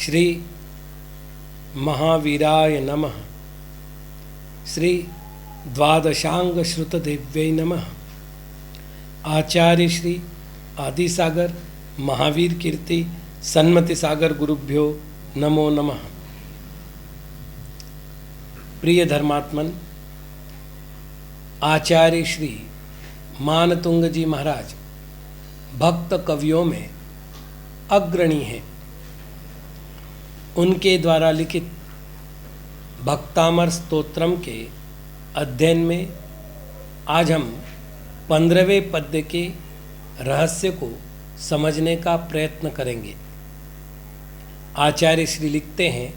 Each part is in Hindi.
श्री महावीराय नमः। श्री द्वादशांग श्रुतदेव्यै नमः। आचार्य श्री आदिसागर महावीर कीर्ति सन्मति सागर गुरुभ्यो नमो नमः। प्रिय धर्मात्मन, आचार्य श्री मानतुंग जी महाराज भक्त कवियों में अग्रणी हैं। उनके द्वारा लिखित भक्तामर स्तोत्रम के अध्ययन में आज हम 15वें पद्य के रहस्य को समझने का प्रयत्न करेंगे। आचार्य श्री लिखते हैं,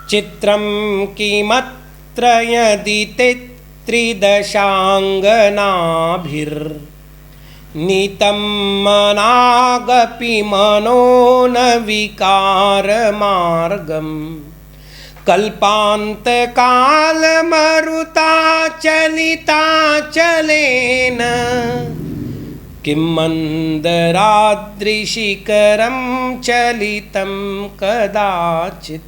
चित्रम किमत्र यदिते त्रिदशांगनाभिर्नीतं मनागपि मनो न विकारमार्गं कल्पान्तकालमरुता चलिताचलेन किं मन्दराद्रिशिखरं चलितं कदाचित्।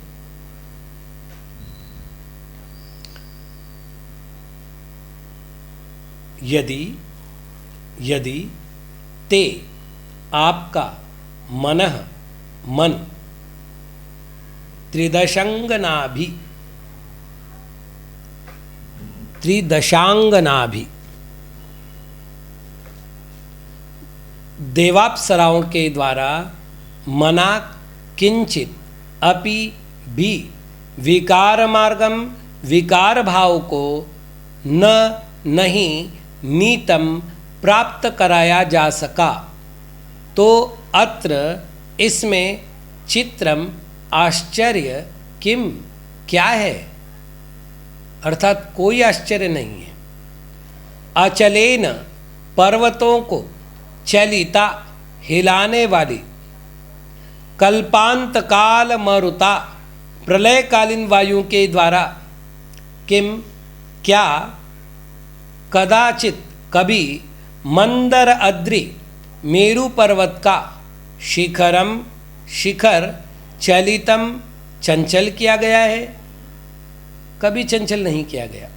यदि ते आपका मन त्रिदशांगनाभि देवाप्सराओं के द्वारा मना किंचित अपि भी विकार मार्गम विकार भाव को नहीं नीतम प्राप्त कराया जा सका, तो अत्र इसमें चित्रम आश्चर्य किम क्या है, अर्थात कोई आश्चर्य नहीं है। अचलेन पर्वतों को चलिता हिलाने वाली, कल्पांत काल मरुता प्रलयकालीन वायु के द्वारा, किम क्या, कदाचित कभी, मंदर अद्रि मेरु पर्वत का शिखर चलितम चंचल किया गया है, कभी चंचल नहीं किया गया।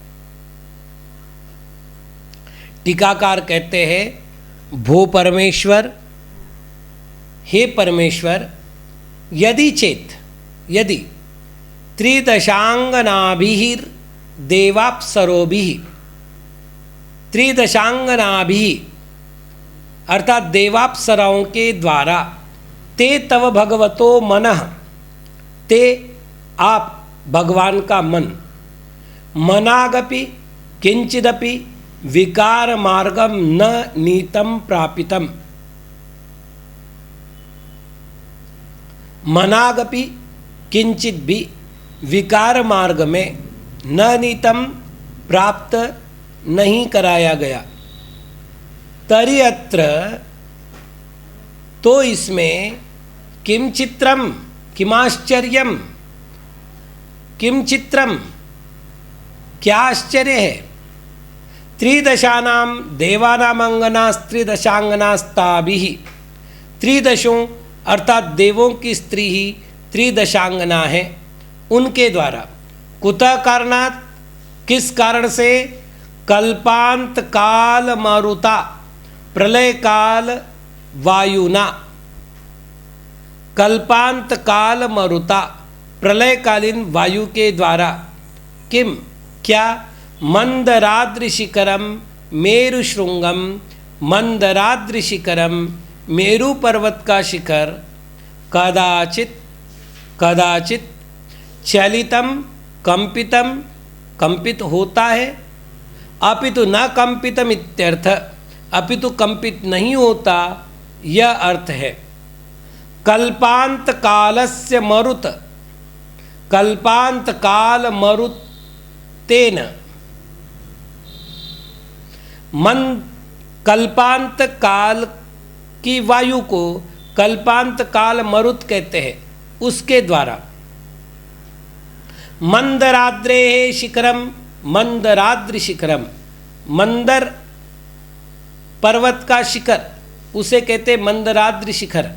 टीकाकार कहते हैं, भो परमेश्वर, हे परमेश्वर, यदि त्रिदशांगनाभिः देवाप्सरोभिः, त्रिदशांगनाभिः अर्थात देवाप्सराओं के द्वारा, ते तव भगवतो मनः, ते आप भगवान का मन, मनागपि किंचिदपि विकार मार्गम न नीतम प्रापितम, मनागपि किंचित भी विकार मार्ग में न नीतम प्राप्त नहीं कराया गया। तरी अत्र, तो इसमें, किम चित्रम किमाश्चर्यम, किम चित्रम क्या आश्चर्य है। त्रिदशानाम देवानाम अंगनास्त्रिदशांगनास्ताभिः, त्रिदशों अर्थात देवों की स्त्री ही त्रिदशांगना है, उनके द्वारा, कुतः कारणात् किस कारण से, कल्पांत काल मरुता प्रलय काल वायुना, कल्पांत काल मरुता प्रलयकालीन वायु के द्वारा, किम क्या, मंदराद्रिशिखरम मेरु श्रृंगम, मंदराद्रिशिखरम मेरु पर्वत का शिखर, कदाचित चलितम कंपित होता है, अपितु न कंपितम इत्यर्थ, अपितु कंपित नहीं होता, यह अर्थ है। कल्पांत कालस्य मरुत, कल्पांत काल मरुतेन, कल्पांत काल की वायु को कल्पांत काल मरुत कहते हैं, उसके द्वारा, मंदराद्रे शिखरम, मंदराद्रि शिखरम, मंदर पर्वत का शिखर उसे कहते मंदराद्रि शिखर,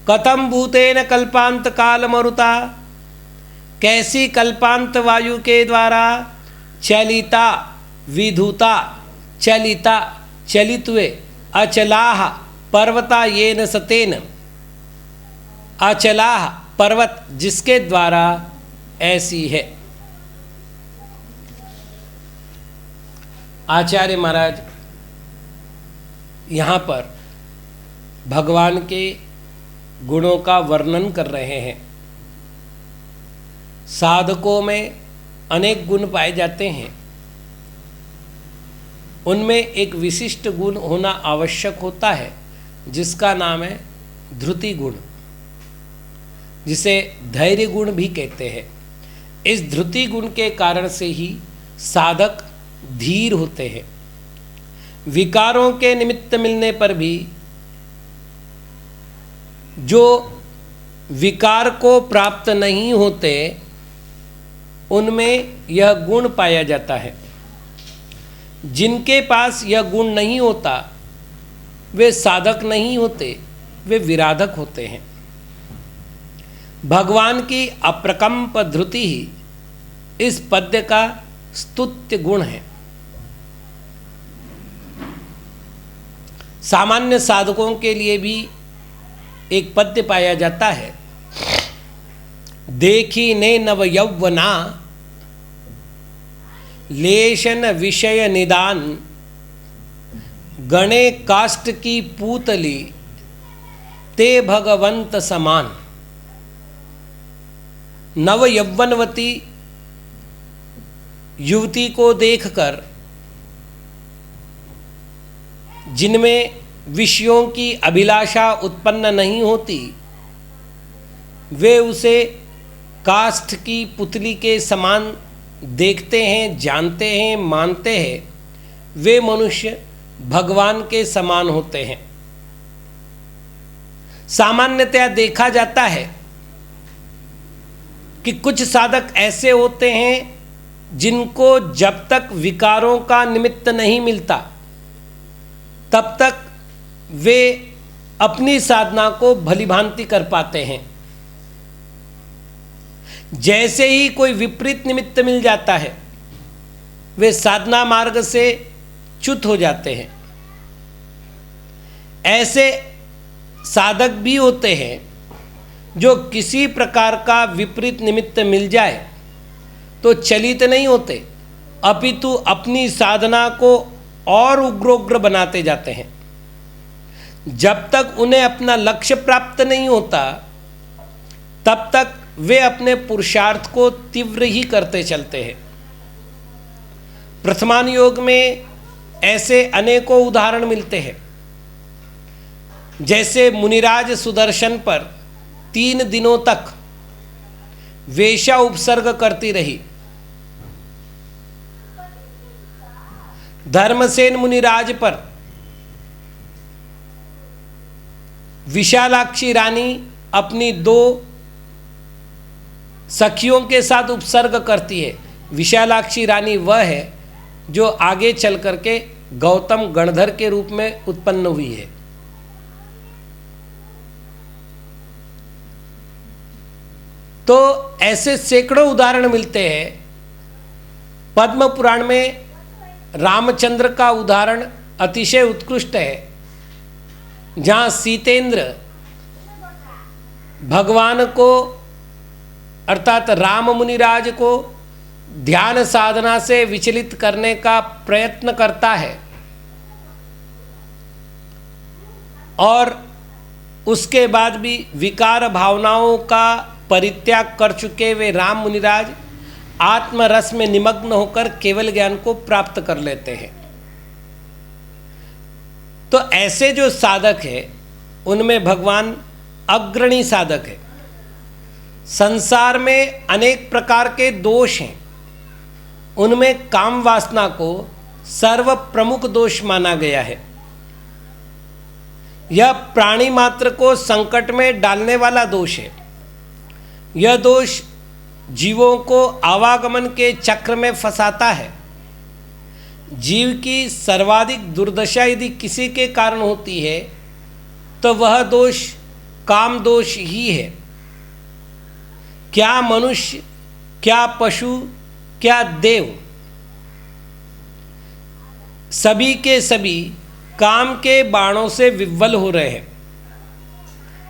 कथम भूतेन कल्पांत काल मरुता, कैसी कल्पांत वायु के द्वारा चलिता विधुता, चलिता चलित हुए, अचलाह पर्वता येन सतेन, अचलाह पर्वत जिसके द्वारा ऐसी है। आचार्य महाराज यहाँ पर भगवान के गुणों का वर्णन कर रहे हैं। साधकों में अनेक गुण पाए जाते हैं, उनमें एक विशिष्ट गुण होना आवश्यक होता है जिसका नाम है धृति गुण, जिसे धैर्य गुण भी कहते हैं। इस धृति गुण के कारण से ही साधक धीर होते हैं। विकारों के निमित्त मिलने पर भी जो विकार को प्राप्त नहीं होते उनमें यह गुण पाया जाता है। जिनके पास यह गुण नहीं होता वे साधक नहीं होते, वे विराधक होते हैं। भगवान की अप्रकंप धृति ही इस पद्य का स्तुत्य गुण है। सामान्य साधकों के लिए भी एक पद्य पाया जाता है। देखी ने नव यौवना लेशन विषय निदान, गणे काष्ठ की पूतली ते भगवंत समान। नव यौवनवती युवती को देखकर जिनमें विषयों की अभिलाषा उत्पन्न नहीं होती, वे उसे काष्ठ की पुतली के समान देखते हैं, जानते हैं, मानते हैं। वे मनुष्य भगवान के समान होते हैं। सामान्यतया देखा जाता है कि कुछ साधक ऐसे होते हैं जिनको जब तक विकारों का निमित्त नहीं मिलता तब तक वे अपनी साधना को भलीभांति कर पाते हैं। जैसे ही कोई विपरीत निमित्त मिल जाता है वे साधना मार्ग से च्युत हो जाते हैं। ऐसे साधक भी होते हैं जो किसी प्रकार का विपरीत निमित्त मिल जाए तो चलित नहीं होते, अपितु अपनी साधना को और उग्रोग्र बनाते जाते हैं। जब तक उन्हें अपना लक्ष्य प्राप्त नहीं होता तब तक वे अपने पुरुषार्थ को तीव्र ही करते चलते हैं। प्रथमान योग में ऐसे अनेकों उदाहरण मिलते हैं। जैसे मुनिराज सुदर्शन पर 3 दिनों तक वेश्या उपसर्ग करती रही। धर्मसेन मुनिराज पर विशालाक्षी रानी अपनी 2 सखियों के साथ उपसर्ग करती है। विशालाक्षी रानी वह है जो आगे चल करके गौतम गणधर के रूप में उत्पन्न हुई है। तो ऐसे सैकड़ों उदाहरण मिलते हैं। पद्म पुराण में रामचंद्र का उदाहरण अतिशय उत्कृष्ट है, जहाँ सीतेंद्र भगवान को अर्थात राम मुनिराज को ध्यान साधना से विचलित करने का प्रयत्न करता है और उसके बाद भी विकार भावनाओं का परित्याग कर चुके वे राम मुनिराज आत्मरस में निमग्न होकर केवल ज्ञान को प्राप्त कर लेते हैं। तो ऐसे जो साधक है उनमें भगवान अग्रणी साधक है। संसार में अनेक प्रकार के दोष हैं, उनमें काम वासना को सर्व प्रमुख दोष माना गया है। यह प्राणी मात्र को संकट में डालने वाला दोष है। यह दोष जीवों को आवागमन के चक्र में फंसाता है। जीव की सर्वाधिक दुर्दशा यदि किसी के कारण होती है तो वह दोष काम दोष ही है। क्या मनुष्य, क्या पशु, क्या देव, सभी के सभी काम के बाणों से विह्वल हो रहे हैं।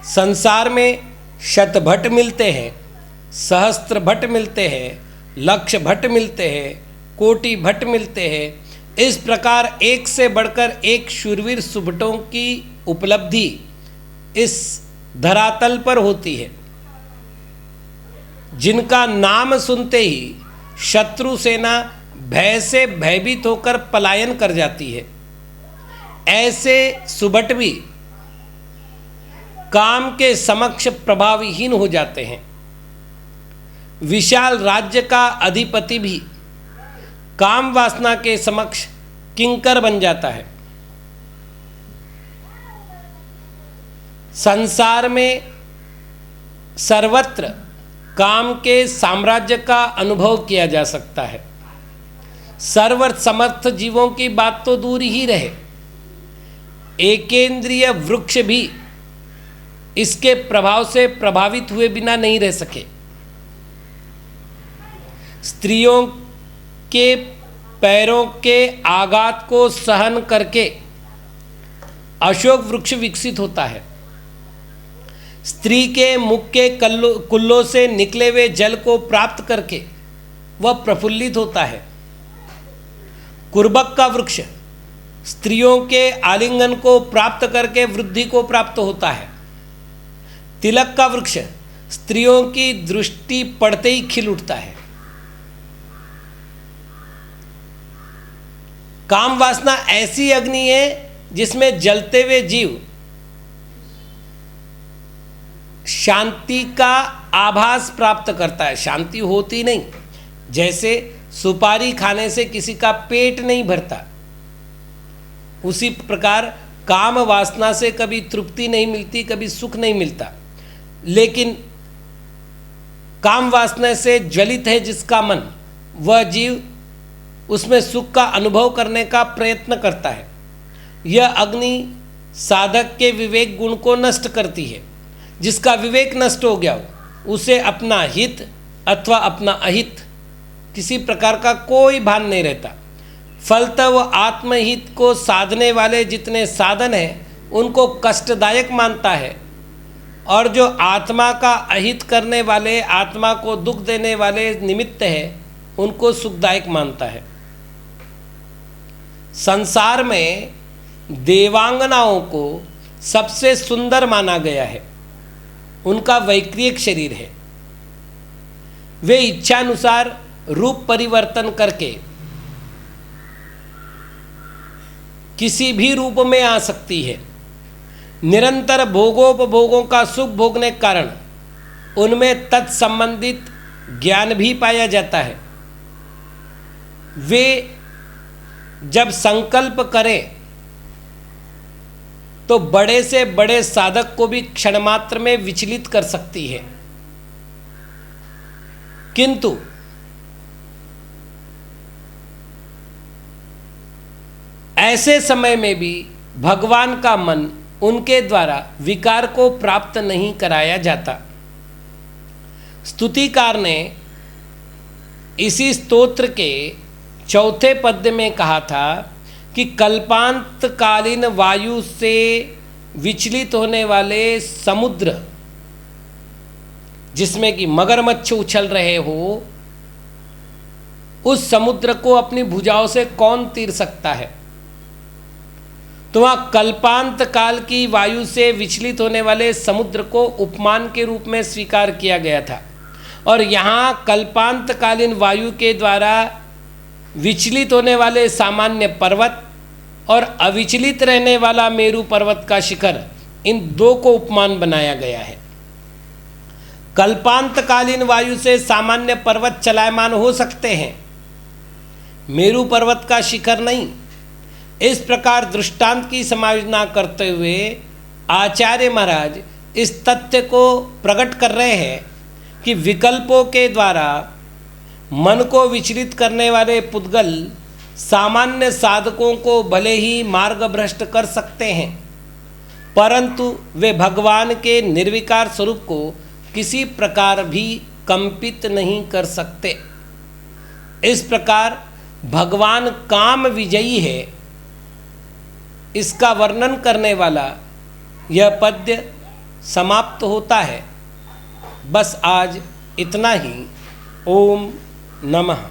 संसार में शतभट मिलते हैं, सहस्त्र भट मिलते हैं, लक्ष भट मिलते हैं, कोटि भट मिलते हैं। इस प्रकार एक से बढ़कर एक शूरवीर सुभटों की उपलब्धि इस धरातल पर होती है, जिनका नाम सुनते ही शत्रु सेना भय से भयभीत होकर पलायन कर जाती है। ऐसे सुभट भी काम के समक्ष प्रभावहीन हो जाते हैं। विशाल राज्य का अधिपति भी काम वासना के समक्ष किंकर बन जाता है। संसार में सर्वत्र काम के साम्राज्य का अनुभव किया जा सकता है। सर्व समर्थ जीवों की बात तो दूर ही रहे, एकेंद्रीय वृक्ष भी इसके प्रभाव से प्रभावित हुए बिना नहीं रह सके। स्त्रियों के पैरों के आघात को सहन करके अशोक वृक्ष विकसित होता है। स्त्री के मुख के कुल्लों से निकले हुए जल को प्राप्त करके वह प्रफुल्लित होता है। कुर्बक का वृक्ष स्त्रियों के आलिंगन को प्राप्त करके वृद्धि को प्राप्त होता है। तिलक का वृक्ष स्त्रियों की दृष्टि पड़ते ही खिल उठता है। काम वासना ऐसी अग्नि है जिसमें जलते हुए जीव शांति का आभास प्राप्त करता है। शांति होती नहीं, जैसे सुपारी खाने से किसी का पेट नहीं भरता, उसी प्रकार काम वासना से कभी तृप्ति नहीं मिलती, कभी सुख नहीं मिलता। लेकिन काम वासना से ज्वलित है जिसका मन, वह जीव उसमें सुख का अनुभव करने का प्रयत्न करता है। यह अग्नि साधक के विवेक गुण को नष्ट करती है। जिसका विवेक नष्ट हो गया हो, उसे अपना हित अथवा अपना अहित किसी प्रकार का कोई भान नहीं रहता। फलतः वह आत्महित को साधने वाले जितने साधन हैं उनको कष्टदायक मानता है, और जो आत्मा का अहित करने वाले, आत्मा को दुख देने वाले निमित्त है, उनको सुखदायक मानता है। संसार में देवांगनाओं को सबसे सुंदर माना गया है। उनका वैक्रियक शरीर है। वे इच्छानुसार रूप परिवर्तन करके किसी भी रूप में आ सकती है। निरंतर भोगोपभोगों का सुख भोगने के कारण उनमें तत्संबंधित ज्ञान भी पाया जाता है। वे जब संकल्प करें तो बड़े से बड़े साधक को भी क्षणमात्र में विचलित कर सकती है। किंतु ऐसे समय में भी भगवान का मन उनके द्वारा विकार को प्राप्त नहीं कराया जाता। स्तुतिकार ने इसी स्तोत्र के चौथे पद्य में कहा था कि कल्पांतकालीन वायु से विचलित होने वाले समुद्र, जिसमें कि मगरमच्छ उछल रहे हो, उस समुद्र को अपनी भुजाओं से कौन तीर सकता है। तो वहाँ कल्पांत काल की वायु से विचलित होने वाले समुद्र को उपमान के रूप में स्वीकार किया गया था, और यहाँ कल्पांतकालीन वायु के द्वारा विचलित होने वाले सामान्य पर्वत और अविचलित रहने वाला मेरु पर्वत का शिखर, इन दो को उपमान बनाया गया है। कल्पांतकालीन वायु से सामान्य पर्वत चलायमान हो सकते हैं, मेरु पर्वत का शिखर नहीं। इस प्रकार दृष्टांत की समायोजना करते हुए आचार्य महाराज इस तथ्य को प्रकट कर रहे हैं कि विकल्पों के द्वारा मन को विचलित करने वाले पुद्गल सामान्य साधकों को भले ही मार्ग भ्रष्ट कर सकते हैं, परंतु वे भगवान के निर्विकार स्वरूप को किसी प्रकार भी कंपित नहीं कर सकते। इस प्रकार भगवान काम विजयी है, इसका वर्णन करने वाला यह पद्य समाप्त होता है। बस आज इतना ही। ओम नमः।